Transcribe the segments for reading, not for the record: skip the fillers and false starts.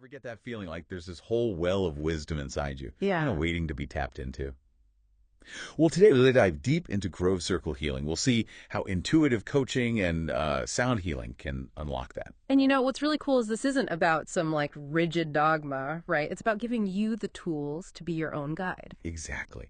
Ever get that feeling like there's this whole well of wisdom inside you, Yeah. waiting to be tapped into? Well, today we'll dive deep into Grove Circle healing. We'll see how intuitive coaching and sound healing can unlock that. And what's really cool is this isn't about some like rigid dogma, right? It's about giving you the tools to be your own guide. Exactly.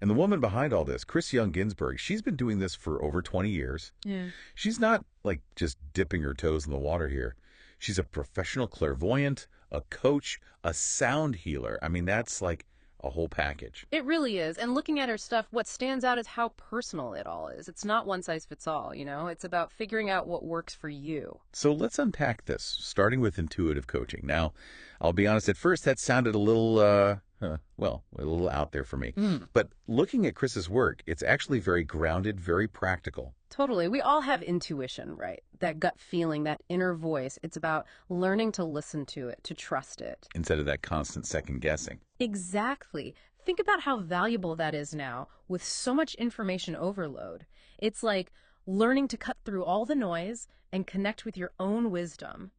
And the woman behind all this, Chris Young Ginsburg, she's been doing this for over 20 years. Yeah. She's not like just dipping her toes in the water here. She's a professional clairvoyant, a coach, a sound healer. I mean, that's like a whole package. It really is. And looking at her stuff, what stands out is how personal it all is. It's not one size fits all, It's about figuring out what works for you. So let's unpack this, starting with intuitive coaching. Now, I'll be honest, at first that sounded a little, a little out there for me. But looking at Chris's work, it's actually very grounded, very practical. Totally. We all have intuition, right? That gut feeling, that inner voice. It's about learning to listen to it, to trust it. Instead of that constant second guessing. Exactly. Think about how valuable that is now with so much information overload. It's like learning to cut through all the noise and connect with your own wisdom.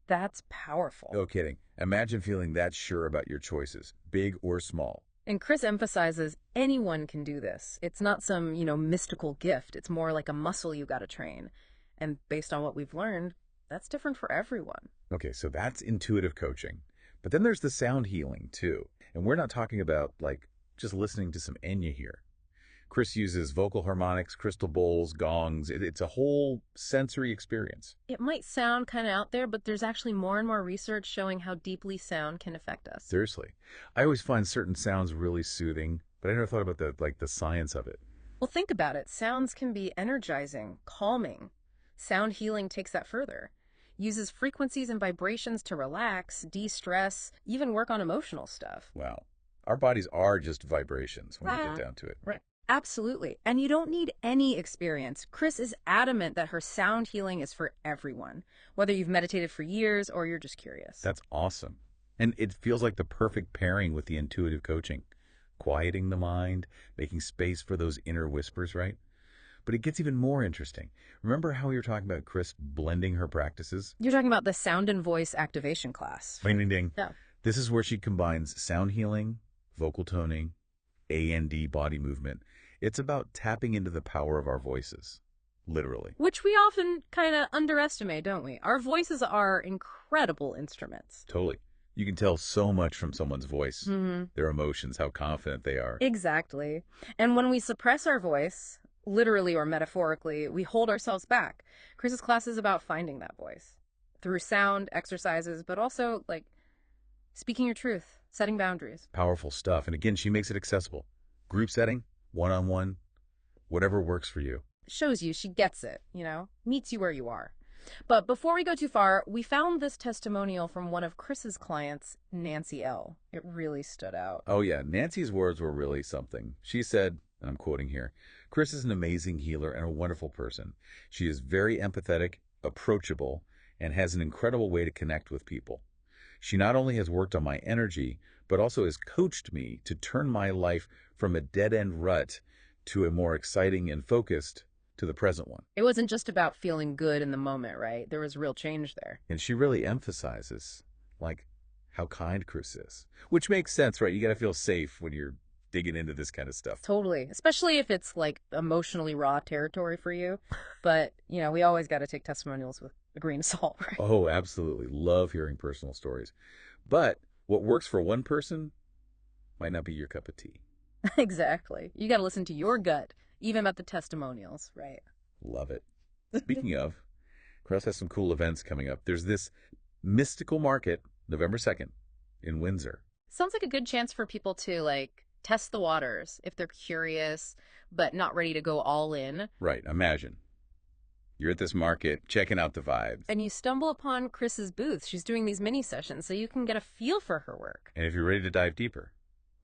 That's powerful. No kidding. Imagine feeling that sure about your choices, big or small. And Chris emphasizes anyone can do this. It's not some, mystical gift. It's more like a muscle you got to train. And based on what we've learned, that's different for everyone. Okay, so that's intuitive coaching. But then there's the sound healing, too. And we're not talking about, like, just listening to some Enya here. Chris uses vocal harmonics, crystal bowls, gongs. It's a whole sensory experience. It might sound kind of out there, but there's actually more and more research showing how deeply sound can affect us. Seriously. I always find certain sounds really soothing, but I never thought about the science of it. Well, think about it. Sounds can be energizing, calming. Sound healing takes that further. Uses frequencies and vibrations to relax, de-stress, even work on emotional stuff. Wow. Our bodies are just vibrations when we get down to it. Right. Absolutely. And you don't need any experience. Chris is adamant that her sound healing is for everyone, whether you've meditated for years or you're just curious. That's awesome. And it feels like the perfect pairing with the intuitive coaching. Quieting the mind, making space for those inner whispers, right? But it gets even more interesting. Remember how we were talking about Chris blending her practices? You're talking about the sound and voice activation class. Ding, ding, ding. Yeah. This is where she combines sound healing, vocal toning, A&D body movement. It's about tapping into the power of our voices, literally. Which we often kind of underestimate, don't we? Our voices are incredible instruments. Totally. You can tell so much from someone's voice, their emotions, how confident they are. Exactly. And when we suppress our voice, literally or metaphorically, we hold ourselves back. Chris's class is about finding that voice through sound, exercises, but also like speaking your truth, setting boundaries. Powerful stuff. And again, she makes it accessible. Group setting, one-on-one, whatever works for you. Shows you she gets it, meets you where you are. But before we go too far, we found this testimonial from one of Chris's clients, Nancy L. It really stood out. Oh yeah, Nancy's words were really something. She said, and I'm quoting here, "Chris is an amazing healer and a wonderful person. She is very empathetic, approachable, and has an incredible way to connect with people. She not only has worked on my energy, but also has coached me to turn my life from a dead-end rut to a more exciting and focused to the present one." It wasn't just about feeling good in the moment, right? There was real change there. And she really emphasizes, like, how kind Chris is. Which makes sense, right? You got to feel safe when you're digging into this kind of stuff. Totally. Especially if it's, like, emotionally raw territory for you. But, we always got to take testimonials with a grain of salt, right? Oh, absolutely. Love hearing personal stories. But what works for one person might not be your cup of tea. Exactly. You got to listen to your gut, even about the testimonials, right? Love it. Speaking of, Chris has some cool events coming up. There's this mystical market, November 2nd, in Windsor. Sounds like a good chance for people to, like, test the waters if they're curious, but not ready to go all in. Right. Imagine you're at this market, checking out the vibes. And you stumble upon Chris's booth. She's doing these mini sessions so you can get a feel for her work. And if you're ready to dive deeper,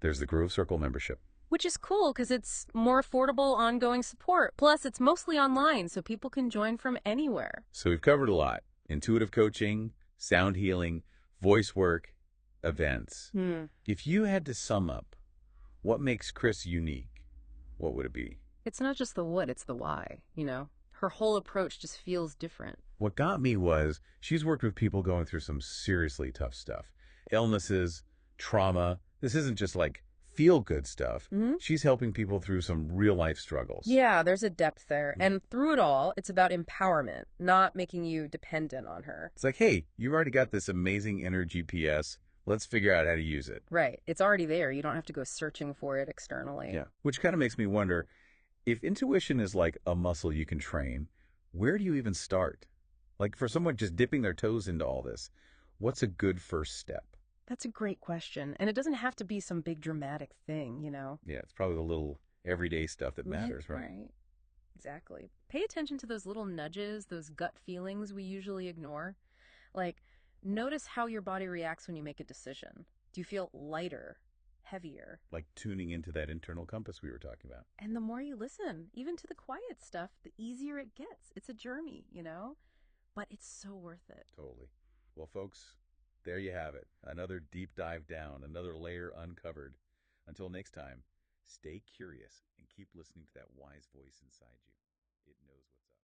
there's the Grove Circle membership. Which is cool because it's more affordable, ongoing support. Plus, it's mostly online, so people can join from anywhere. So we've covered a lot. Intuitive coaching, sound healing, voice work, events. If you had to sum up what makes Chris unique, what would it be? It's not just the what, it's the why, Her whole approach just feels different. What got me was she's worked with people going through some seriously tough stuff, illnesses, trauma. This isn't just like feel good stuff. Hmm. She's helping people through some real life struggles. Yeah, there's a depth there. And through it all, it's about empowerment, not making you dependent on her. It's like, hey, you've already got this amazing inner GPS. Let's figure out how to use it. Right. It's already there. You don't have to go searching for it externally. Yeah. Which kind of makes me wonder if intuition is like a muscle you can train, where do you even start? Like for someone just dipping their toes into all this, what's a good first step? That's a great question. And it doesn't have to be some big dramatic thing, you know? Yeah, it's probably the little everyday stuff that matters, right? Right. Exactly. Pay attention to those little nudges, those gut feelings we usually ignore. Like, notice how your body reacts when you make a decision. Do you feel lighter, heavier? Like tuning into that internal compass we were talking about. And the more you listen, even to the quiet stuff, the easier it gets. It's a journey, you know? But it's so worth it. Totally. Well, folks, there you have it. Another deep dive down, another layer uncovered. Until next time, stay curious and keep listening to that wise voice inside you. It knows what's up.